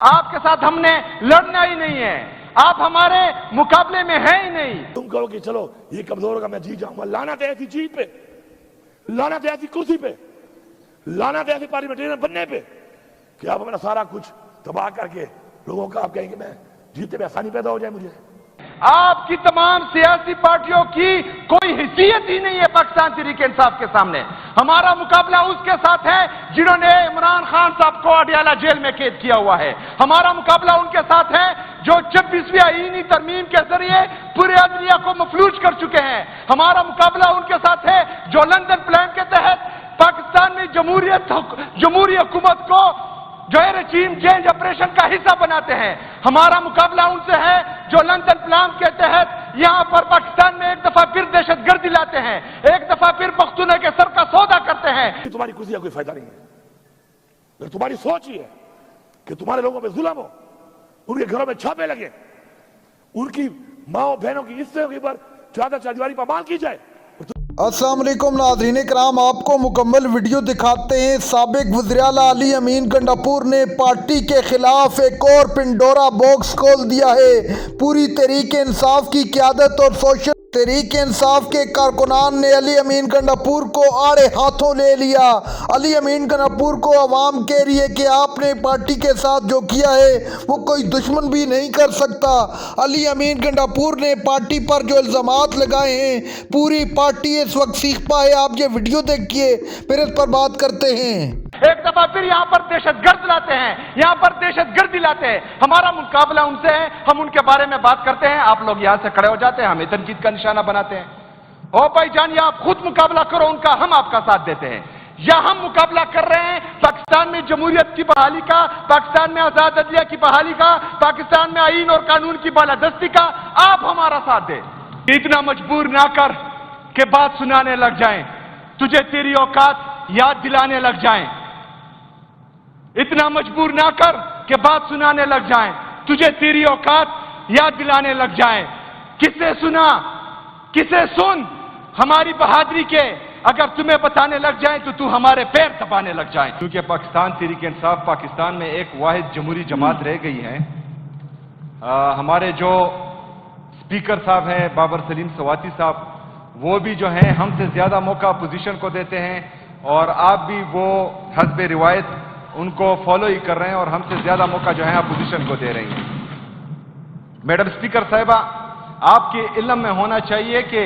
آپ کے ساتھ ہم نے لڑنا ہی نہیں ہے، آپ ہمارے مقابلے میں ہیں ہی نہیں۔ تم کہو کہ چلو یہ کمزور ہوگا میں جیت جاؤں گا، لعنت ہے ایسی جیت پہ، لعنت ہے ایسی کرسی پہ، لعنت ہے ایسی پارلیمنٹرین بننے پہ کہ آپ ہمارا سارا کچھ تباہ کر کے لوگوں کا آپ کہیں کہ میں جیتنے میں آسانی پیدا ہو جائے مجھے۔ آپ کی تمام سیاسی پارٹیوں کی کوئی حیثیت ہی نہیں ہے پاکستان تحریک انصاف کے سامنے۔ ہمارا مقابلہ اس کے ساتھ ہے جنہوں نے عمران خان صاحب کو اڈیالہ جیل میں قید کیا ہوا ہے۔ ہمارا مقابلہ ان کے ساتھ ہے جو 26ویں آئینی ترمیم کے ذریعے پورے عدلیہ کو مفلوج کر چکے ہیں۔ ہمارا مقابلہ ان کے ساتھ ہے جو لندن پلان کے تحت پاکستان میں جمہوری حکومت کو جو ہے رجیم چینج آپریشن کا حصہ بناتے ہیں۔ ہمارا مقابلہ ان سے ہے جو لندن پلان کے تحت یہاں پر پاکستان میں ایک دفعہ پھر دہشت گردی لاتے ہیں، ایک دفعہ پھر پختونوں کے سر کا سودا کرتے ہیں۔ تمہاری کرسی کا کوئی فائدہ نہیں ہے اگر تمہاری سوچ ہی ہے کہ تمہارے لوگوں پہ ظلم ہو، ان کے گھروں میں چھاپے لگے، ان کی ماں بہنوں کی حصوں کے اوپر چادر چاردیواری پامال کی جائے۔ السلام علیکم ناظرین کرام، آپ کو مکمل ویڈیو دکھاتے ہیں۔ سابق وزیراعلیٰ علی امین گنڈاپور نے پارٹی کے خلاف ایک اور پنڈورا باکس کھول دیا ہے۔ پوری تحریک انصاف کی قیادت اور سوشل تحریک انصاف کے کارکنان نے علی امین گنڈاپور کو آڑے ہاتھوں لے لیا۔ علی امین گنڈاپور کو عوام کہہ رہی ہے کہ آپ نے پارٹی کے ساتھ جو کیا ہے وہ کوئی دشمن بھی نہیں کر سکتا۔ علی امین گنڈاپور نے پارٹی پر جو الزامات لگائے ہیں، پوری پارٹی اس وقت سیخ پا ہے۔ آپ یہ ویڈیو دیکھیے پھر اس پر بات کرتے ہیں۔ ایک دفعہ پھر یہاں پر دہشت گرد لاتے ہیں، یہاں پر دہشت گردی لاتے ہیں۔ ہمارا مقابلہ ان سے ہے، ہم ان کے بارے میں بات کرتے ہیں، آپ لوگ یہاں سے کھڑے ہو جاتے ہیں، ہمیں تنقید کا نشانہ بناتے ہیں۔ او بھائی جان، یا آپ خود مقابلہ کرو ان کا، ہم آپ کا ساتھ دیتے ہیں، یا ہم مقابلہ کر رہے ہیں پاکستان میں جمہوریت کی بحالی کا، پاکستان میں آزاد عدلیہ کی بحالی کا، پاکستان میں آئین اور قانون کی بالادستی کا، آپ ہمارا ساتھ دیں۔ اتنا مجبور نہ کر کہ بات سنانے لگ جائیں، تجھے تیری اوقات یاد دلانے لگ جائیں۔ اتنا مجبور نہ کر کہ بات سنانے لگ جائیں، تجھے تیری اوقات یاد دلانے لگ جائیں۔ کسے سنا، کسے سن، ہماری بہادری کے اگر تمہیں بتانے لگ جائیں تو ہمارے پیر دبانے لگ جائیں۔ کیونکہ پاکستان تحریک انصاف پاکستان میں ایک واحد جمہوری جماعت رہ گئی ہے۔ ہمارے جو اسپیکر صاحب ہیں بابر سلیم سواتی صاحب، وہ بھی جو ہیں ہم سے زیادہ موقع اپوزیشن کو دیتے ہیں، اور آپ بھی وہ حسب روایت ان کو فالو ہی کر رہے ہیں اور ہم سے زیادہ موقع جو ہے اپوزیشن کو دے رہی ہیں۔ میڈم اسپیکر صاحبہ، آپ کے علم میں ہونا چاہیے کہ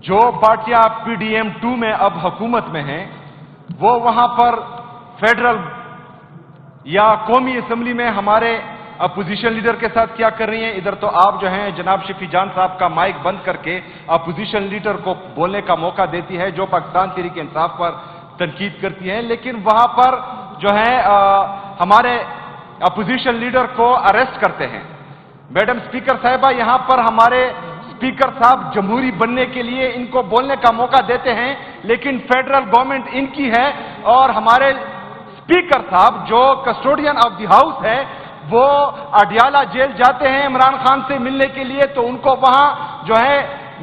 جو پارٹیاں پی ڈی ایم 2 میں اب حکومت میں ہیں، وہ وہاں پر فیڈرل یا قومی اسمبلی میں ہمارے اپوزیشن لیڈر کے ساتھ کیا کر رہی ہیں۔ ادھر تو آپ جو ہیں جناب شفیع جان صاحب کا مائک بند کر کے اپوزیشن لیڈر کو بولنے کا موقع دیتی ہے جو پاکستان تحریک انصاف پر تنقید کرتی ہیں، لیکن وہاں پر جو ہے ہمارے اپوزیشن لیڈر کو اریسٹ کرتے ہیں۔ میڈم اسپیکر صاحبہ، یہاں پر ہمارے اسپیکر صاحب جمہوری بننے کے لیے ان کو بولنے کا موقع دیتے ہیں، لیکن فیڈرل گورنمنٹ ان کی ہے، اور ہمارے اسپیکر صاحب جو کسٹوڈین آف دی ہاؤس ہے وہ اڈیالہ جیل جاتے ہیں عمران خان سے ملنے کے لیے، تو ان کو وہاں جو ہے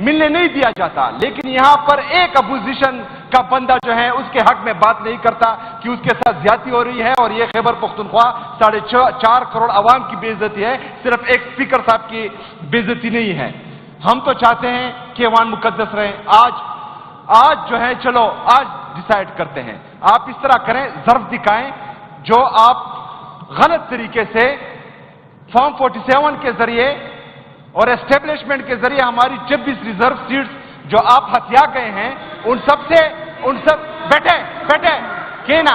ملنے نہیں دیا جاتا، لیکن یہاں پر ایک اپوزیشن کا بندہ جو ہے اس کے حق میں بات نہیں کرتا کہ اس کے ساتھ زیادتی ہو رہی ہے، اور یہ خیبر پختونخوا 4.5 کروڑ عوام کی بے عزتی ہے، صرف ایک اسپیکر صاحب کی بے عزتی نہیں ہے۔ ہم تو چاہتے ہیں کہ ایوان مقدس رہے۔ آج جو ہے چلو آج ڈیسائیڈ کرتے ہیں، آپ اس طرح کریں، ظرف دکھائیں جو آپ غلط طریقے سے فارم 47 کے ذریعے اور اسٹیبلشمنٹ کے ذریعے ہماری 26 ریزرو سیٹس جو آپ ہتھیا گئے ہیں، ان سب بیٹھے کہنا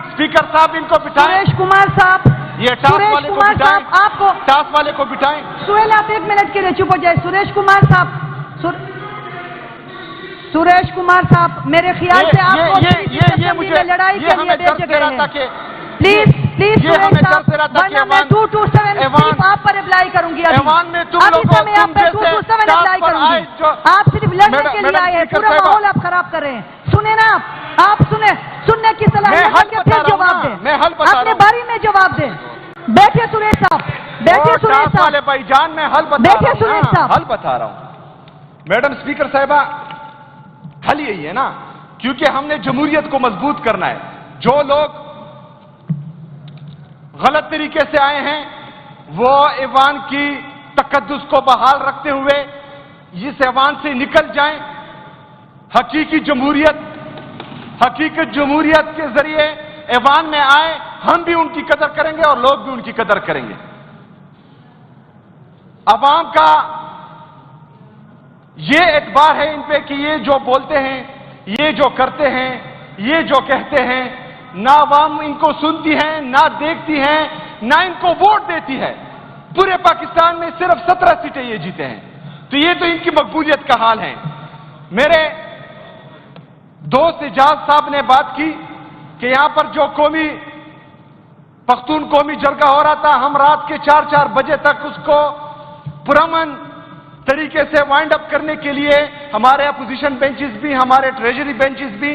اسپیکر صاحب ان کو بٹھائیں۔ سریش کمار صاحب، یہ ٹاس والے کو بٹھائیں، آپ کو ٹاس والے کو بٹھائیں۔ سہیل، آپ 1 منٹ کے لیے چپ ہو جائے۔ سریش کمار صاحب، سریش کمار صاحب، میرے خیال سے آپ کو لڑائی کے لیے بھیجے گئے ہیں۔ پلیز سریش صاحب، ورنہ میں 227 صرف آپ پر اپلائی کروں گی۔ ابھی سے میں آپ پر 227 اپلائی کروں گی۔ آپ صرف لڑنے کے لیے آئے ہیں، پورا ماحول آپ خراب کر رہے ہیں۔ سنیں نا، آپ سننے کی صلاحیت ہے کہ پھر جواب دیں، اپنے باری میں جواب دیں۔ بیٹھے سریش صاحب، بیٹھے سریش صاحب، بھائی جان میں حل بتا رہا ہوں۔ میڈم اسپیکر صاحبہ، حل یہی ہے نا، کیونکہ ہم نے جمہوریت کو مضبوط کرنا ہے۔ جو لوگ غلط طریقے سے آئے ہیں وہ ایوان کی تقدس کو بحال رکھتے ہوئے اس ایوان سے نکل جائیں. حقیقی جمہوریت کے ذریعے ایوان میں آئے, ہم بھی ان کی قدر کریں گے اور لوگ بھی ان کی قدر کریں گے. عوام کا یہ اعتبار ہے ان پہ کہ یہ جو بولتے ہیں, یہ جو کرتے ہیں, یہ جو کہتے ہیں, نہ عوام ان کو سنتی ہے, نہ دیکھتی ہے, نہ ان کو ووٹ دیتی ہے. پورے پاکستان میں صرف 17 سیٹیں یہ جیتے ہیں. تو یہ تو ان کی مقبولیت کا حال ہے. میرے دوست اجاز صاحب نے بات کی کہ یہاں پر جو پختون قومی جرگہ ہو رہا تھا, ہم رات کے 4 بجے تک اس کو پرامن طریقے سے وائنڈ اپ کرنے کے لیے ہمارے اپوزیشن بینچز بھی, ہمارے ٹریجری بینچز بھی,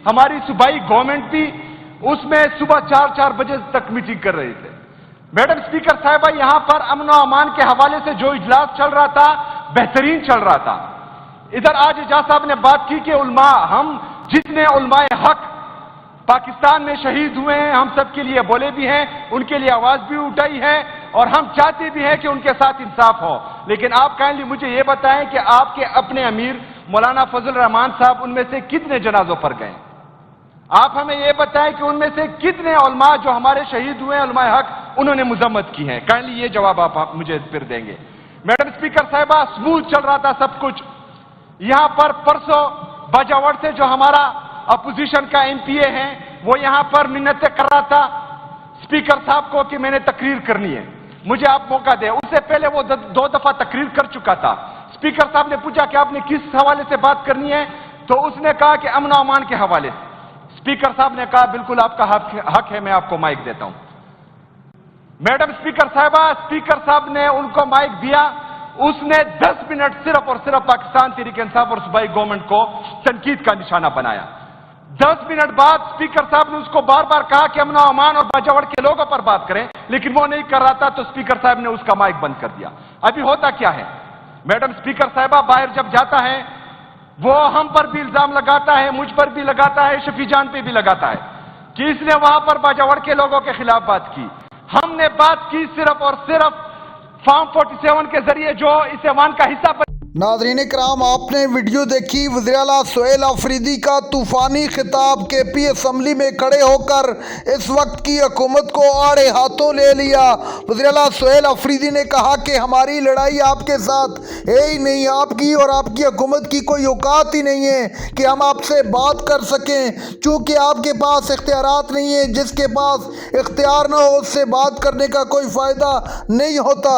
ہماری صوبائی گورنمنٹ بھی اس میں صبح 4 بجے تک میٹنگ کر رہے تھے. میڈم اسپیکر صاحبہ, یہاں پر امن و امان کے حوالے سے جو اجلاس چل رہا تھا بہترین چل رہا تھا. ادھر آج اجاز صاحب نے بات کی کہ علماء, ہم جتنے علماء حق پاکستان میں شہید ہوئے ہیں, ہم سب کے لیے بولے بھی ہیں, ان کے لیے آواز بھی اٹھائی ہے, اور ہم چاہتے بھی ہیں کہ ان کے ساتھ انصاف ہو. لیکن آپ کائنڈلی مجھے یہ بتائیں کہ آپ کے اپنے امیر مولانا فضل الرحمان صاحب ان میں سے کتنے جنازوں پر گئے؟ آپ ہمیں یہ بتائیں کہ ان میں سے کتنے علماء جو ہمارے شہید ہوئے ہیں, علماء حق, انہوں نے مذمت کی ہے؟ کائنڈلی یہ جواب آپ مجھے پھر دیں گے. میڈم اسپیکر صاحبہ, اسموتھ چل رہا تھا سب کچھ. یہاں پر پرسوں باجاوڑ سے جو ہمارا اپوزیشن کا MPA ہے, وہ یہاں پر منتیں کر رہا تھا اسپیکر صاحب کو کہ میں نے تقریر کرنی ہے, مجھے آپ موقع دیں. اس سے پہلے وہ 2 دفعہ تقریر کر چکا تھا. اسپیکر صاحب نے پوچھا کہ آپ نے کس حوالے سے بات کرنی ہے, تو اس نے کہا کہ امن و امان کے حوالے سے. اسپیکر صاحب نے کہا بالکل آپ کا حق ہے, میں آپ کو مائک دیتا ہوں. میڈم اسپیکر صاحبہ, اسپیکر صاحب نے ان کو مائک دیا. اس نے 10 منٹ صرف اور صرف پاکستان تحریک انصاف اور صوبائی گورنمنٹ کو تنقید کا نشانہ بنایا. 10 منٹ بعد اسپیکر صاحب نے اس کو بار بار کہا کہ امن و امان اور باجاوڑ کے لوگوں پر بات کریں, لیکن وہ نہیں کر رہا تھا, تو اسپیکر صاحب نے اس کا مائک بند کر دیا. ابھی ہوتا کیا ہے, میڈم اسپیکر صاحبہ باہر جب جاتا ہے وہ ہم پر بھی الزام لگاتا ہے, مجھ پر بھی لگاتا ہے, شفیع جان پہ بھی لگاتا ہے کہ اس نے وہاں پر باجاوڑ کے لوگوں کے خلاف بات کی. ہم نے بات کی صرف اور صرف فارم 47 کے ذریعے جو اس ایوان کا حصہ ناظرین کرام, آپ نے ویڈیو دیکھی وزیر اعلیٰ سہیل آفریدی کا طوفانی خطاب. KP اسمبلی میں کھڑے ہو کر اس وقت کی حکومت کو آڑے ہاتھوں لے لیا. وزیر اعلیٰ سہیل آفریدی نے کہا کہ ہماری لڑائی آپ کے ساتھ ہے ہی نہیں, آپ کی اور آپ کی حکومت کی کوئی اوقات ہی نہیں ہے کہ ہم آپ سے بات کر سکیں, چونکہ آپ کے پاس اختیارات نہیں ہیں. جس کے پاس اختیار نہ ہو اس سے بات کرنے کا کوئی فائدہ نہیں ہوتا.